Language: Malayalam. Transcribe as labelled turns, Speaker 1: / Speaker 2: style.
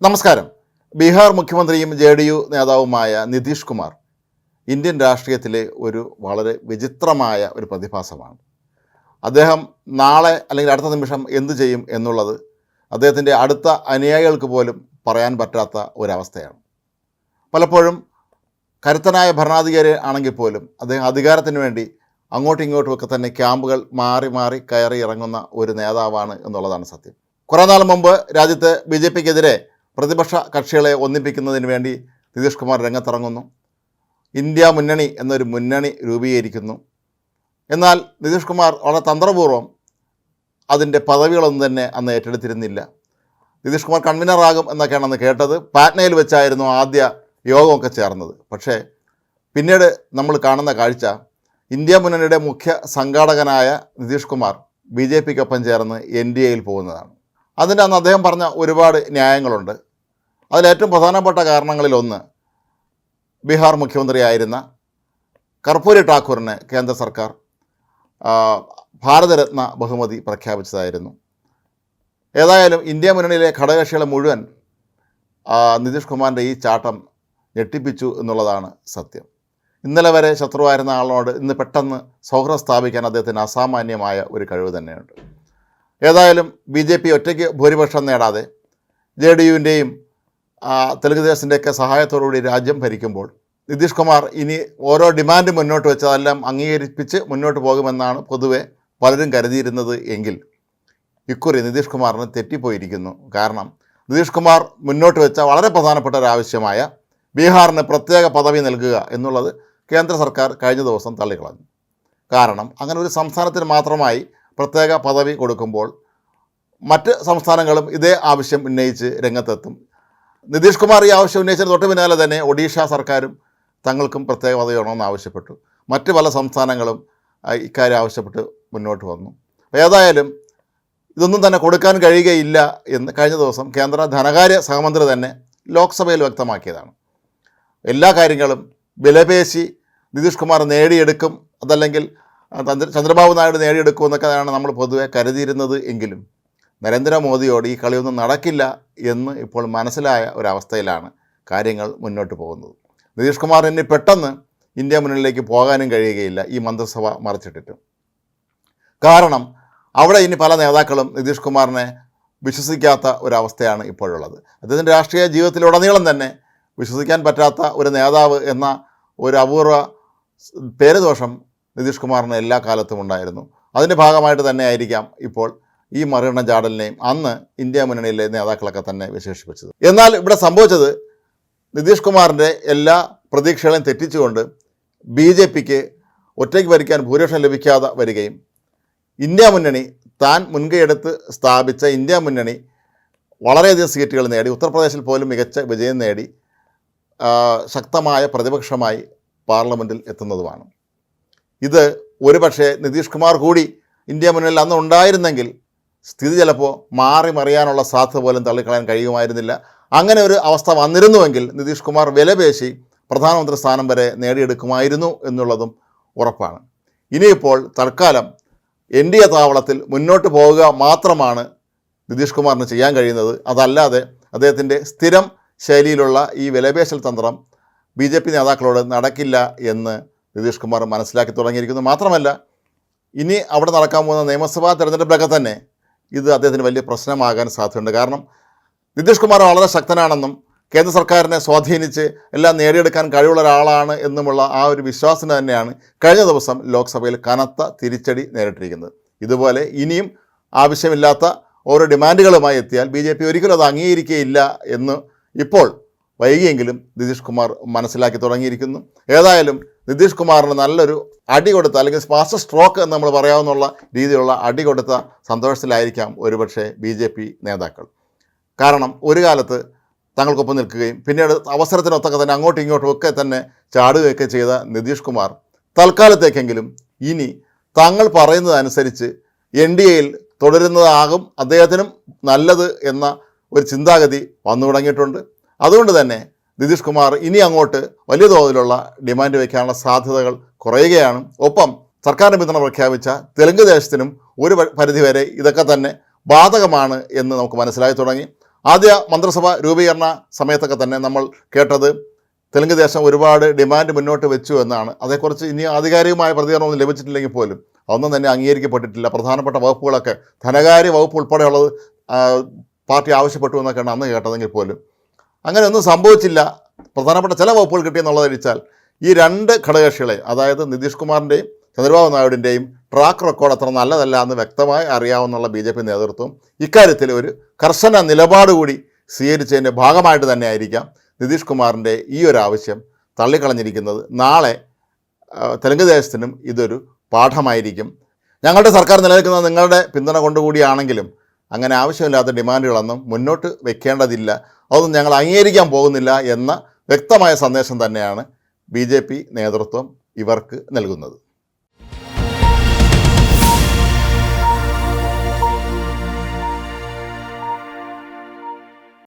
Speaker 1: നമസ്കാരം. ബീഹാർ മുഖ്യമന്ത്രിയും JDU നേതാവുമായ നിതീഷ് കുമാർ ഇന്ത്യൻ രാഷ്ട്രീയത്തിലെ ഒരു വളരെ വിചിത്രമായ ഒരു പ്രതിഭാസമാണ്. അദ്ദേഹം നാളെ അല്ലെങ്കിൽ അടുത്ത നിമിഷം എന്തു ചെയ്യും എന്നുള്ളത് അദ്ദേഹത്തിൻ്റെ അടുത്ത അനുയായികൾക്ക് പോലും പറയാൻ പറ്റാത്ത ഒരവസ്ഥയാണ്. പലപ്പോഴും കരുത്തനായ ഭരണാധികാരി ആണെങ്കിൽ പോലും അദ്ദേഹം അധികാരത്തിന് വേണ്ടി അങ്ങോട്ടും ഇങ്ങോട്ടുമൊക്കെ തന്നെ ക്യാമ്പുകൾ മാറി മാറി കയറി ഇറങ്ങുന്ന ഒരു നേതാവാണ് എന്നുള്ളതാണ് സത്യം. കുറേ നാൾ മുമ്പ് രാജ്യത്ത് BJPക്കെതിരെ പ്രതിപക്ഷ കക്ഷികളെ ഒന്നിപ്പിക്കുന്നതിന് വേണ്ടി നിതീഷ് കുമാർ രംഗത്തിറങ്ങുന്നു. ഇന്ത്യ മുന്നണി എന്നൊരു മുന്നണി രൂപീകരിക്കുന്നു. എന്നാൽ നിതീഷ് കുമാർ വളരെ തന്ത്രപൂർവ്വം അതിൻ്റെ പദവികളൊന്നും തന്നെ അന്ന് ഏറ്റെടുത്തിരുന്നില്ല. നിതീഷ് കുമാർ കൺവീനറാകും എന്നൊക്കെയാണ് അന്ന് കേട്ടത്. പാറ്റ്നയിൽ വെച്ചായിരുന്നു ആദ്യ യോഗമൊക്കെ ചേർന്നത്. പക്ഷേ പിന്നീട് നമ്മൾ കാണുന്ന കാഴ്ച ഇന്ത്യ മുന്നണിയുടെ മുഖ്യ സംഘാടകനായ നിതീഷ് കുമാർ BJPക്കൊപ്പം ചേർന്ന് NDAയിൽ പോകുന്നതാണ്. അതിൻ്റെ അന്ന് അദ്ദേഹം പറഞ്ഞ ഒരുപാട് ന്യായങ്ങളുണ്ട്. അതിലേറ്റവും പ്രധാനപ്പെട്ട കാരണങ്ങളിലൊന്ന് ബീഹാർ മുഖ്യമന്ത്രിയായിരുന്ന കർപ്പൂരി ഠാക്കൂറിന് കേന്ദ്ര സർക്കാർ ഭാരതരത്ന ബഹുമതി പ്രഖ്യാപിച്ചതായിരുന്നു. ഏതായാലും ഇന്ത്യ മുന്നണിയിലെ ഘടകകക്ഷികളെ മുഴുവൻ നിതീഷ് കുമാറിൻ്റെ ഈ ചാട്ടം ഞെട്ടിപ്പിച്ചു എന്നുള്ളതാണ് സത്യം. ഇന്നലെ വരെ ശത്രുവായിരുന്ന ആളോട് ഇന്ന് പെട്ടെന്ന് സൗഹൃദം സ്ഥാപിക്കാൻ അദ്ദേഹത്തിന് അസാമാന്യമായ ഒരു കഴിവ് തന്നെയുണ്ട്. ഏതായാലും BJP ഒറ്റയ്ക്ക് ഭൂരിപക്ഷം നേടാതെ JDUവിൻ്റെയും തെലുങ്ക് ദേശത്തിൻ്റെയൊക്കെ സഹായത്തോടുകൂടി രാജ്യം ഭരിക്കുമ്പോൾ നിതീഷ് കുമാർ ഇനി ഓരോ ഡിമാൻഡ് മുന്നോട്ട് വെച്ച് അതെല്ലാം അംഗീകരിപ്പിച്ച് മുന്നോട്ട് പോകുമെന്നാണ് പൊതുവെ പലരും കരുതിയിരുന്നത്. എങ്കിൽ ഇക്കുറി നിതീഷ് കുമാറിന് തെറ്റിപ്പോയിരിക്കുന്നു. കാരണം നിതീഷ് കുമാർ മുന്നോട്ട് വെച്ച വളരെ പ്രധാനപ്പെട്ട ഒരാവശ്യമായ ബീഹാറിന് പ്രത്യേക പദവി നൽകുക എന്നുള്ളത് കേന്ദ്ര സർക്കാർ കഴിഞ്ഞ ദിവസം തള്ളിക്കളഞ്ഞു. കാരണം അങ്ങനെ ഒരു സംസ്ഥാനത്തിന് മാത്രമായി പ്രത്യേക പദവി കൊടുക്കുമ്പോൾ മറ്റ് സംസ്ഥാനങ്ങളും ഇതേ ആവശ്യം ഉന്നയിച്ച് രംഗത്തെത്തും. നിതീഷ് കുമാർ ഈ ആവശ്യം ഉന്നയിച്ചതിന് തൊട്ട് പിന്നാലെ തന്നെ ഒഡീഷ സർക്കാരും തങ്ങൾക്കും പ്രത്യേക പദവി വേണമെന്ന് ആവശ്യപ്പെട്ടു. മറ്റ് പല സംസ്ഥാനങ്ങളും ഇക്കാര്യം ആവശ്യപ്പെട്ട് മുന്നോട്ട് വന്നു. ഏതായാലും ഇതൊന്നും തന്നെ കൊടുക്കാൻ കഴിയുകയില്ല എന്ന് കഴിഞ്ഞ ദിവസം കേന്ദ്ര ധനകാര്യ സഹമന്ത്രി തന്നെ ലോക്സഭയിൽ വ്യക്തമാക്കിയതാണ്. എല്ലാ കാര്യങ്ങളും വിലപേശി നിതീഷ് കുമാർ നേടിയെടുക്കും, അതല്ലെങ്കിൽ ചന്ദ്രബാബു നായിഡു നേടിയെടുക്കുമെന്നൊക്കെയാണ് നമ്മൾ പൊതുവെ കരുതിയിരുന്നത്. എങ്കിലും നരേന്ദ്രമോദിയോട് ഈ കളിയൊന്നും നടക്കില്ല എന്ന് ഇപ്പോൾ മനസ്സിലായ ഒരവസ്ഥയിലാണ് കാര്യങ്ങൾ മുന്നോട്ട് പോകുന്നത്. നിതീഷ് കുമാറിന് പെട്ടെന്ന് ഇന്ത്യ മുന്നണിയിലേക്ക് പോകാനും കഴിയുകയില്ല ഈ മന്ത്രിസഭ മറിച്ചിട്ടിട്ട്. കാരണം അവിടെ ഇനി പല നേതാക്കളും നിതീഷ് കുമാറിനെ വിശ്വസിക്കാത്ത ഒരവസ്ഥയാണ് ഇപ്പോഴുള്ളത്. അദ്ദേഹത്തിൻ്റെ രാഷ്ട്രീയ ജീവിതത്തിലുടനീളം തന്നെ വിശ്വസിക്കാൻ പറ്റാത്ത ഒരു നേതാവ് എന്ന ഒരു അപൂർവ പേരുദോഷം നിതീഷ് കുമാറിന് എല്ലാ കാലത്തും ഉണ്ടായിരുന്നു. അതിൻ്റെ ഭാഗമായിട്ട് തന്നെ ആയിരിക്കാം ഇപ്പോൾ ഈ മറികടന്ന ചാടലിനെയും അന്ന് ഇന്ത്യ മുന്നണിയിലെ നേതാക്കളൊക്കെ തന്നെ വിശേഷിപ്പിച്ചത്. എന്നാൽ ഇവിടെ സംഭവിച്ചത് നിതീഷ് കുമാറിൻ്റെ എല്ലാ പ്രതീക്ഷകളെയും തെറ്റിച്ചുകൊണ്ട് BJPക്ക് ഒറ്റയ്ക്ക് ഭരിക്കാൻ ഭൂരിപക്ഷം ലഭിക്കാതെ വരികയും ഇന്ത്യ മുന്നണി താൻ മുൻകൈയെടുത്ത് സ്ഥാപിച്ച ഇന്ത്യ മുന്നണി വളരെയധികം സീറ്റുകൾ നേടി, ഉത്തർപ്രദേശിൽ പോലും മികച്ച വിജയം നേടി ശക്തമായ പ്രതിപക്ഷമായി പാർലമെൻറ്റിൽ എത്തുന്നതുമാണ്. ഇത് ഒരുപക്ഷെ നിതീഷ് കുമാർ കൂടി ഇന്ത്യ മുന്നണിയിൽ അന്ന് ഉണ്ടായിരുന്നെങ്കിൽ സ്ഥിതി ചിലപ്പോൾ മാറി മറിയാനുള്ള സാധ്യത പോലും തള്ളിക്കളയാൻ കഴിയുമായിരുന്നില്ല. അങ്ങനെ ഒരു അവസ്ഥ വന്നിരുന്നുവെങ്കിൽ നിതീഷ് കുമാർ വിലപേശി പ്രധാനമന്ത്രി സ്ഥാനം വരെ നേടിയെടുക്കുമായിരുന്നു എന്നുള്ളതും ഉറപ്പാണ്. ഇനിയിപ്പോൾ തൽക്കാലം NDA താവളത്തിൽ മുന്നോട്ട് പോവുക മാത്രമാണ് നിതീഷ് കുമാറിന് ചെയ്യാൻ കഴിയുന്നത്. അതല്ലാതെ അദ്ദേഹത്തിൻ്റെ സ്ഥിരം ശൈലിയിലുള്ള ഈ വിലപേശൽ തന്ത്രം BJP നേതാക്കളോട് നടക്കില്ല എന്ന് നിതീഷ് കുമാർ മനസ്സിലാക്കി തുടങ്ങിയിരിക്കുന്നു. മാത്രമല്ല ഇനി അവിടെ നടക്കാൻ പോകുന്ന നിയമസഭാ തെരഞ്ഞെടുപ്പിലൊക്കെ തന്നെ ഇത് അദ്ദേഹത്തിന് വലിയ പ്രശ്നമാകാൻ സാധ്യതയുണ്ട്. കാരണം നിതീഷ് കുമാർ വളരെ ശക്തനാണെന്നും കേന്ദ്ര സർക്കാരിനെ സ്വാധീനിച്ച് എല്ലാം നേടിയെടുക്കാൻ കഴിവുള്ള ഒരാളാണ് എന്നുമുള്ള ആ ഒരു വിശ്വാസത്തിന് തന്നെയാണ് കഴിഞ്ഞ ദിവസം ലോക്സഭയിൽ കനത്ത തിരിച്ചടി നേരിട്ടിരിക്കുന്നത്. ഇതുപോലെ ഇനിയും ആവശ്യമില്ലാത്ത ഓരോ ഡിമാൻഡുകളുമായി എത്തിയാൽ BJP ഒരിക്കലും അത് അംഗീകരിക്കുകയില്ല എന്ന് ഇപ്പോൾ വൈകിയെങ്കിലും നിതീഷ് കുമാർ മനസ്സിലാക്കി തുടങ്ങിയിരിക്കുന്നു. ഏതായാലും നിതീഷ് കുമാറിന് നല്ലൊരു അടി കൊടുത്ത, അല്ലെങ്കിൽ ഫാസ്റ്റ് സ്ട്രോക്ക് എന്ന് നമ്മൾ പറയാവുന്ന രീതിയിലുള്ള അടി കൊടുത്ത സന്തോഷത്തിലായിരിക്കാം ഒരുപക്ഷെ BJP നേതാക്കൾ. കാരണം ഒരു കാലത്ത് തങ്ങൾക്കൊപ്പം നിൽക്കുകയും പിന്നീട് അവസരത്തിനൊത്തൊക്കെ തന്നെ അങ്ങോട്ടും ഇങ്ങോട്ടും ഒക്കെ തന്നെ ചാടുകയൊക്കെ ചെയ്ത നിതീഷ് കുമാർ തൽക്കാലത്തേക്കെങ്കിലും ഇനി തങ്ങൾ പറയുന്നതനുസരിച്ച് NDAയിൽ തുടരുന്നതാകും അദ്ദേഹത്തിനും നല്ലത് എന്ന ഒരു ചിന്താഗതി വന്നു തുടങ്ങിയിട്ടുണ്ട്. അതുകൊണ്ട് തന്നെ നിതീഷ് കുമാർ ഇനി അങ്ങോട്ട് വലിയ തോതിലുള്ള ഡിമാൻഡ് വയ്ക്കാനുള്ള സാധ്യതകൾ കുറയുകയാണ്. ഒപ്പം സർക്കാരിൻ്റെ പിന്തുണ പ്രഖ്യാപിച്ച തെലുങ്ക് ദേശത്തിനും ഒരു പരിധിവരെ ഇതൊക്കെ തന്നെ ബാധകമാണ് എന്ന് നമുക്ക് മനസ്സിലായി തുടങ്ങി. ആദ്യ മന്ത്രിസഭ രൂപീകരണ സമയത്തൊക്കെ തന്നെ നമ്മൾ കേട്ടത് തെലുങ്ക് ദേശം ഒരുപാട് ഡിമാൻഡ് മുന്നോട്ട് വെച്ചു എന്നാണ്. അതേക്കുറിച്ച് ഇനി ആധികാരികമായ പ്രതികരണമൊന്നും ലഭിച്ചിട്ടില്ലെങ്കിൽ പോലും അതൊന്നും തന്നെ അംഗീകരിക്കപ്പെട്ടിട്ടില്ല. പ്രധാനപ്പെട്ട വകുപ്പുകളൊക്കെ ധനകാര്യ വകുപ്പ് ഉൾപ്പെടെയുള്ളത് പാർട്ടി ആവശ്യപ്പെട്ടു എന്നൊക്കെയാണ് അന്ന് കേട്ടതെങ്കിൽ പോലും അങ്ങനെയൊന്നും സംഭവിച്ചില്ല. പ്രധാനപ്പെട്ട ചില വകുപ്പുകൾ കിട്ടിയെന്നുള്ളതൊഴിച്ചാൽ ഈ രണ്ട് ഘടകകക്ഷികളെ, അതായത് നിതീഷ് കുമാറിൻ്റെയും ചന്ദ്രബാബു നായിഡുവിൻ്റെയും ട്രാക്ക് റെക്കോർഡ് അത്ര നല്ലതല്ല എന്ന് വ്യക്തമായി അറിയാവുന്ന BJP നേതൃത്വം ഇക്കാര്യത്തിൽ ഒരു കർശന നിലപാട് കൂടി സ്വീകരിച്ചതിൻ്റെ ഭാഗമായിട്ട് തന്നെ ആയിരിക്കാം നിതീഷ് കുമാറിൻ്റെ ഈ ഒരു ആവശ്യം തള്ളിക്കളഞ്ഞിരിക്കുന്നത്. നാളെ തെലുങ്ക് ദേശത്തിനും ഇതൊരു പാഠമായിരിക്കും. ഞങ്ങളുടെ സർക്കാർ നിലനിൽക്കുന്നത് നിങ്ങളുടെ പിന്തുണ കൊണ്ടുകൂടിയാണെങ്കിലും അങ്ങനെ ആവശ്യമില്ലാത്ത ഡിമാൻഡുകളൊന്നും മുന്നോട്ട് വെക്കേണ്ടതില്ല, അതൊന്നും ഞങ്ങൾ അംഗീകരിക്കാൻ പോകുന്നില്ല എന്ന വ്യക്തമായ സന്ദേശം തന്നെയാണ് BJP നേതൃത്വം ഇവർക്ക് നൽകുന്നത്.